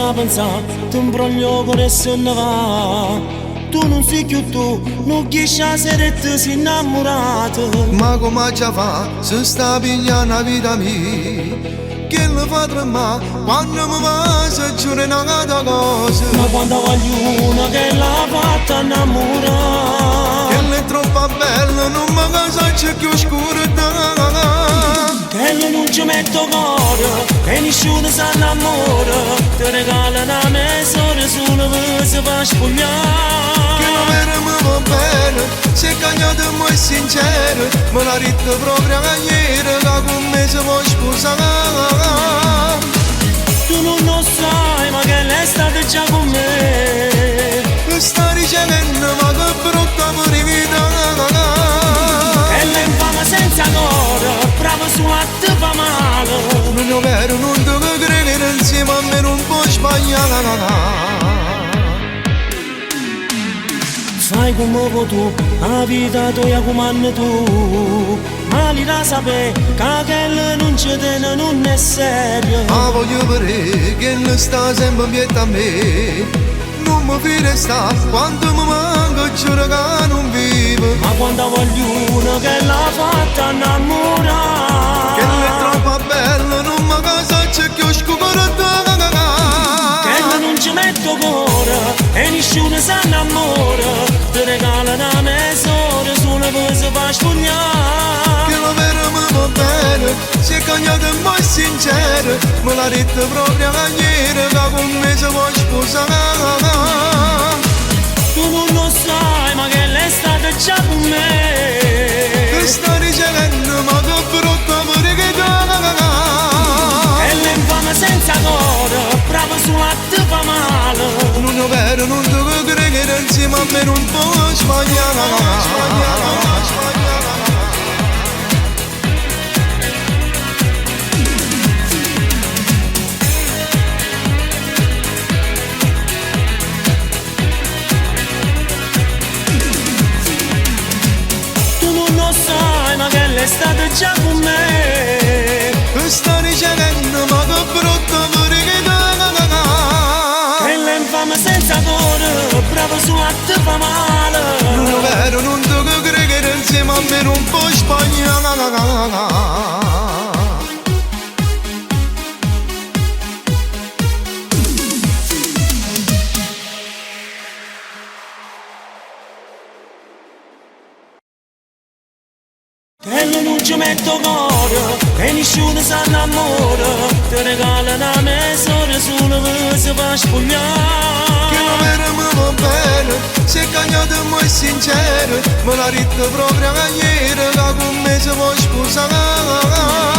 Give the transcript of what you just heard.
a pensare, ti imbroglio con se ne va. Tu non sei più tu, non riesci a essere sei innamorato. Ma come già fa, se sta pigliando la vita mia? Che le fa tremare, quando mi va, se giuro una cosa. Ma quando voglio una che l'ha fatta innamorare. Che lei è troppo bella, non mi casa c'è più scuro. Che lei non ci metto cuore, e nessuno si innamora. Ti regala una mezz'ora solo per si fa spogliare. Che non vera mi va bene, se cagnato e mo' è sincero. Me l'ha detto proprio ieri, che con me si può sposare. Tu non lo sai, ma che lei è stata già con me. Mi sta dicendo, ma che brutta vita. E lei infama senza cuore, bravo su a te fa male. Non è vero, non devo credere, insieme a me non può sbagliare. Fai come vuoi tu, la vita tua come tu. Ma li da sapere che quella non ci tiene, non è serio. Ma voglio vedere che ne sta sempre dietro a me. Non mi fide sta, quando mi manca giuro che non vivo. Ma quando voglio una che l'ha fatta innamorare. Che lei è troppo bella, non mi casa c'è più scuro. Che non ci metto cuore, e nessuno si innamora. Ti regala una mezz'ora solo per si fa spogliare. Che la vera mi va bene, se cagnato e mai sincero. Me l'ha detto proprio ieri, che con me si può sposare. Tu non lo sai, ma che lei è stata già con me. Che sta dicendo, ma che brutta vita. E lei infama senza cuore, bravo su a te fa male. Non è vero, non devo credere, insieme a me non può sbagliare. Tu non lo sai, ma che lei è stata già con me. Che sta dicendo, ma che brutta vita. E lei infama senza cuore, bravo su a te fa male. Non è vero, non devo credere, insieme a me non può sbagliare. Che non ci metto cuore, e nessuno si innamora. Ti regala una mezz'ora solo per si fa spogliare. Che la vera mi va bene, se cagnato e mai sincero. Me l'ha detto proprio ieri, che con me si può sposare.